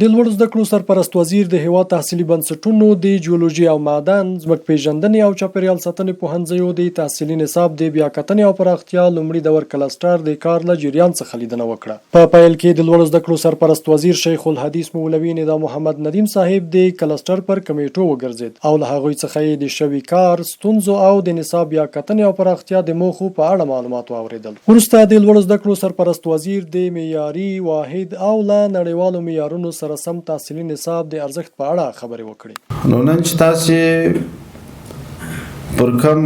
د لوړو زده کړو سرپرست وزیر د هیواد تحصیلي بنسټونو د جیولوژي او معدن، ځمکپېژندنې او چاپیریال ساتنې پوهنځیو د تحصیلي نصاب د بیاکتنې او پراختیا لومړي دور کلسټر د کار له جریان څخه لیدنه وکړه. په پیل کې د لوړو زده کړو سرپرست وزیر شیخ الحدیث مولوي ندا محمد ندیم صاحب د کلسټر پر کمیټو وګرځید او له هغوی څخه یې د شوي کار، ستونزو او د نصاب بیاکتنې او پراختیا د موخو په اړه معلومات واورېدل. وروسته د لوړو زده کړو سرپرست وزیر د معیاري، واحد او له نړیوالو معیارونو سره سم تحصیلي نصاب د ارزښت په اړه خبرې وکړې. نو نن چې تاسې پر کوم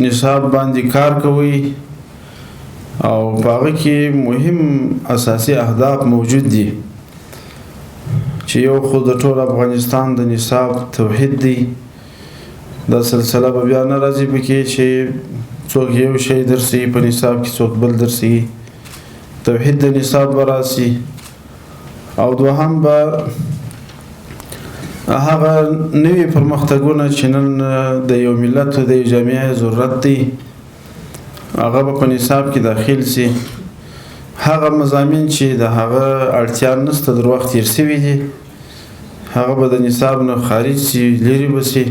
نصاب باندې کار کوئ او په هغه کې مهم اساسي اهداف موجود دي چې یو خو د ټول افغانستان د نصاب توحید دی. دا سلسله به بیا نه راځي پکې چې څوک یو شی درسي په نصاب کې څوک بل درسي. توحید د نصاب به راسي او دوهم به هغه نوي پرمختګونه چې نن د یو ملت او د یو جامعه ضرورت دی هغه به په نصاب کې داخل سي. هغه مضامین چې د هغه اړتیا نشته در وخت تیر سوي دي هغه به د نصاب نه خارج سي، لرې به سي.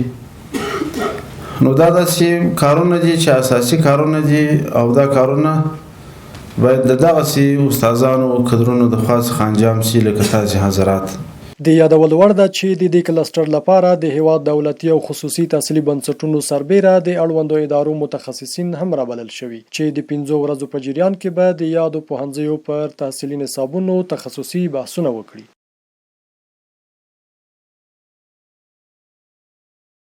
نو دا داسې کارونه دي چې اساسي کارونه دي او دا کارونه باید د دغسې استادانو او کدرونو د خوا څخه انجام سي لکه تاسې حضرات. د یادولو وړ ده چې د دې کلسټر لپاره د هیواد دولتي او خصوصي تحصیلي بنسټونو سربیره د اړوندو ادارو متخصصین هم رابلل شوي چې د 5 ورځو په جریان کې به د یادو پوهنځیو پر تحصیلي نصابونو تخصصي بحثونه وکړي.